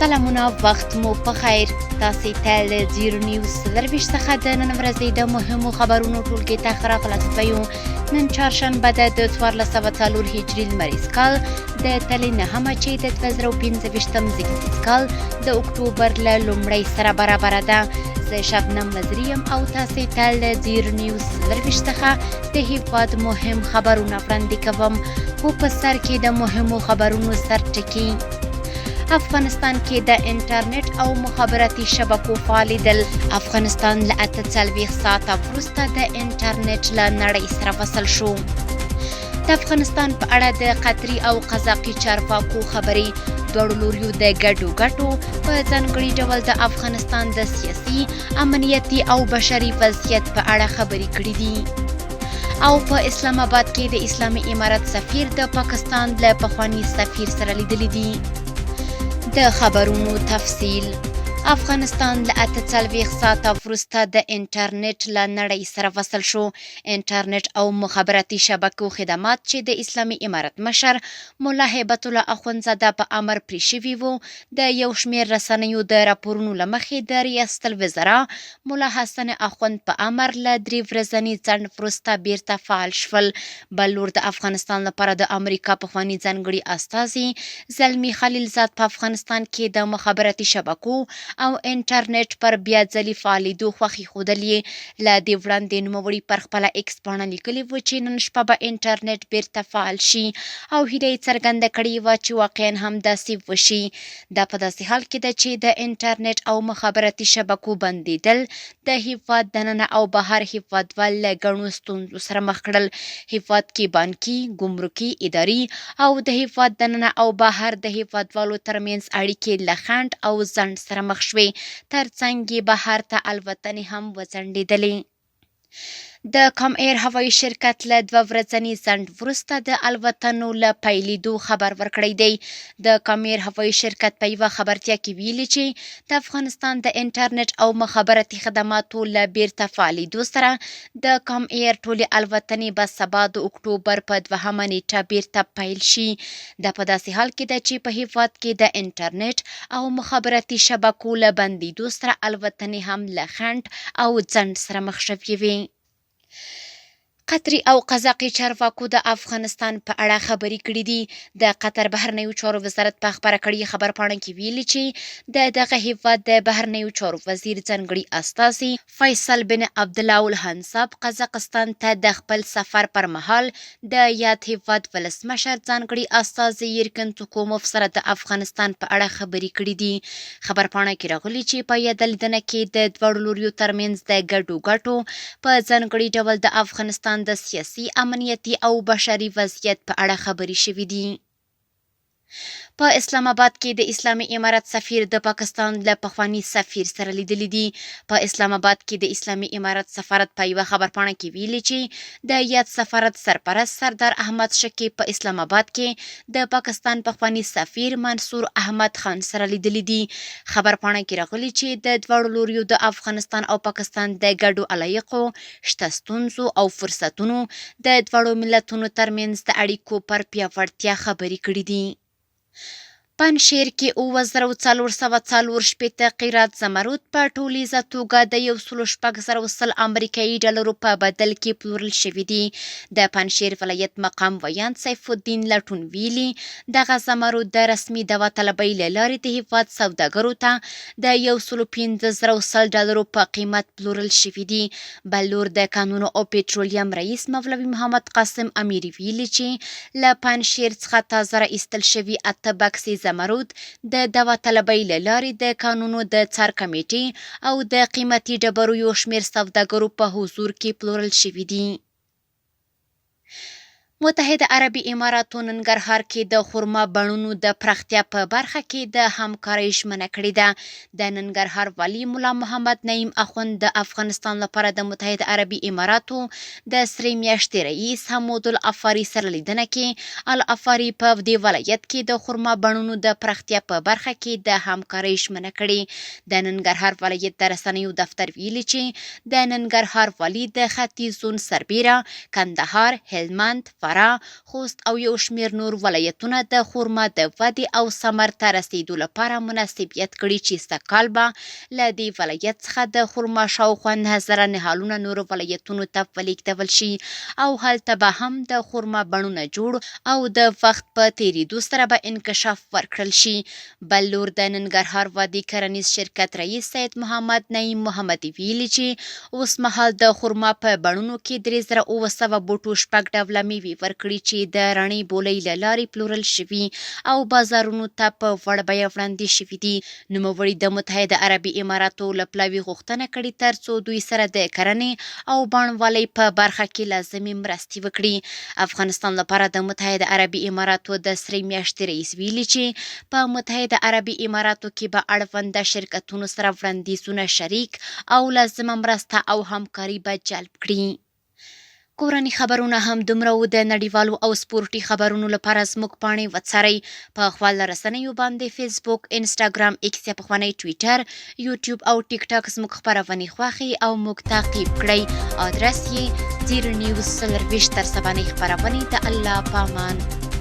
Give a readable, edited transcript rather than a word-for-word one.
سلامونه، وخت مو په خیر. تاسې ته له زیرو نیوز 24 څخه د نن ورځې د مهمو خبرونو ټولګې ته ښه راغلاست ویو. نن چهارشنبه ده د 1404 هجري لمریز کال د تلې نهمه چې د 2025 زیږدیز کال د اکتوبر له لومړۍ سره برابره ده. زه شبنم نظري یم او تاسې ته له زیرو نیوز 24 څخه د هیواد مهم خبرونه وړاندې کوم. خو په سر کې د مهمو خبرونو سرټکي: افغانستان کې د انټرنیټ او مخابراتي شبکو فعالېدل. افغانستان له 48 ساعته وروسته د انټرنیټ له نړۍ سره وصل شو. د افغانستان په اړه د قطري او قزاقي چارواکو خبرې. دواړو لوریو د ګډو ګټو په ځانګړي ډول د افغانستان د سیاسي، امنیتي او بشري وضعیت په اړه خبرې کړې دي. او په اسلام آباد کې د اسلامي امارت سفیر د پاکستان له پخواني سفیر سره لیدلي دي. د خبرونو تفصیل: افغانستان له 48 ساعته وروسته د انټرنیټ له نړۍ سره وصل شو. انټرنیټ او مخابراتي شبکو خدمات چې د اسلامي امارت مشر ملا هیبت الله اخوندزاده په امر پرې شوي وو، د یو شمېر رسنیو د راپورونو له مخې د ریاست الوزرا ملا حسن اخوند په امر له 3 ورځني ځنډ وروسته بیرته فعال شول. بل لور د افغانستان لپاره د امریکا پخواني ځانګړي استازي زلمي خلیلزاد په افغانستان کې د مخابراتي شبکو او انټرنیټ پر بیا ځلي فعالېدو خوښي ښودلې. له دې وړاندې نوموړي پر خپله ایکس پاڼه لیکلي وو چې نن شپه به انټرنیټ بیرته فعال شي او هیله یې څرګنده کړې وه چې واقعا هم داسې وشي. دا په داسې حال کې ده چې د انټرنیټ او مخابراتي شبکو بندېدل د هیواد دننه او بهر هیوادوال له ګڼو ستونزو سره مخ کړل. هیواد کې بانکي، ګمرکي ادارې او د هیواد دننه او بهر د هیوادوالو ترمنځ اړیکې له خنډ او ځنډ سره مخ شوې، ترڅنګ یې بهر ته الوتنې هم وځنډېدلې. د کام ایر هوایي شرکت له 2 ورځني ځنډ وروسته د الوتنو له پیلېدو خبر ورکړی دی. د کام ایر هوایي شرکت په یوه خبرتیا کې ویلي چې د افغانستان د انټرنیټ او مخابراتي خدماتو له بیرته فعالېدو سره د کام ایر ټولې الوتنې به سبا د اکتوبر په 2مه نیټه بیرته پیل شي. دا په داسې حال کې ده چې په هیواد کې د انټرنیټ او مخابراتي شبکو له بندېدو سره الوتنې هم له خنډ او ځنډ سره مخ شوې وي. قطري او قزاقي چارواکو د افغانستان په اړه خبرې کړې دي. د قطر بهرنیو چارو وزارت په خبره کړې خبرپاڼه کې ویلي چې د دغه هیواد د بهرنیو چارو وزیر ځانګړي استازي فیصل بن عبدالله الهنصاب قزاقستان ته د خپل سفر پر مهال د یاد هیواد ولسمشر ځانګړي استازي یرکن توکوموف سره د افغانستان په اړه خبرې کړې دي. خبرپاڼه کې راغلي چې په یاده لیدنه کې د دواړو لوریو ترمنځ د ګډو ګټو په ځانګړي ډول د افغانستان د سیاسي، امنیتي او بشري وضعیت په اړه خبرې شوې دي. په اسلام آباد کې د اسلامي امارت سفیر د پاکستان له پخواني سفیر سره لیدلي دي. په اسلام آباد کې د اسلامي امارت سفارت په یوه خبرپاڼه کې ویلي چې د یاد سفارت سرپرست سردار احمد شکیب په اسلام آباد کې د پاکستان پخواني سفیر منصور احمد خان سره لیدلي دي. خبرپاڼه کې راغلي چې د دواړو لوریو د افغانستان او پاکستان د ګډو علایقو، شته ستونزو او فرصتونو د دواړو ملتونو ترمنځ د اړیکو پر پیاوړتیا خبرې کړې دي. پنجشیر کې 9440 قیرات زمرد په ټولیزه توګه د 1,600 امریکایي ډالرو په بدل کې پلورل شوي دي. د پنجشیر ولایت مقام ویاند سیف الدین لټون ویلي دغه زمرد د رسمي داوطلبۍ له لارې د هیواد سوداګرو ته د 1,500 ډالرو په قیمت پلورل شوي دي. بل لور د کانونو او پټرولیم رئیس مولوي محمد قاسم امیري ویلي چې له پنجشیر څخه تازه را ایستل شوي 8 بکسې زمرد د داوطلبۍ له لارې د کانونو د څار کمیټې او د قیمتي ډبرو یو شمېر سوداګرو په حضور کې پلورل شوي دي. متحده عربي اماراتو ننګرهار کې د خرما بڼونو د پراختیا په برخه کې د همکارۍ ژمنه کړې ده. د ننګرهار والي مولا محمد نعیم اخوند د افغانستان لپاره د متحده عربي اماراتو د 3 میاشتې رئیس حمود العفاري سره لیدنه کې العفاري په دې ولایت کې د خرما بڼونو د پراختیا په برخه کې د همکارۍ ژمنه کړې. د ننګرهار ولایت د رسنیو دفتر ویلي چې د ننګرهار والي د ختیځ زون سربیره، کندهار، هلمند، بخارا، خوست او یو شمېر نور ولایتونه د خرما د ودې او ثمر ته رسیدو لپاره مناسبیت کړي چې سږکال به له دې ولایت څخه د خرما شاوخوا 9000 نهالونه نورو ولایتونو ته ولیږدول شي او هلته به هم د خرما بڼونه جوړ او د وخت په تیریدو سره به انکشاف ورکړل شي. بل لور د ننګرهار وادي کرنیز شرکت رئیس سید محمد نعیم محمدي ویلي چې اوس مهال د خرما په بڼونو کې 3900 بوټو 6 ډوله میوې ورکړي چې د رڼې بولۍ له لارې پلورل شوي او بازارونو ته په وړ بیه وړاندې شوي دي. نوموړي د متحده عربي اماراتو له پلوي غوښتنه کړې تر څو دوی سره د کرنې او بڼوالۍ په برخه کې لازمي مرستې وکړي. افغانستان لپاره د متحده عربي اماراتو د سرې میاشتې رئیس ویلي چې په متحده عربي اماراتو کې به اړونده شرکتونو سره وړاندیزونه شریک او لازمه مرسته او همکاري به جلب کړي. کورني خبرونه هم دومره و. د نړیوالو او سپورټي خبرونو لپاره زموږ پاڼې وڅارئ په خپل رسنیو باندې فیسبوک، انسټاګرام، ایکس یا پخوانی ټویټر، یوټیوب او ټیک ټاک زموږ خبرونې خوښئ او موږ تعقیب کړئ. ادرس یې 0 نیوز 24 تر سبانۍ خبرونې د الله په امان.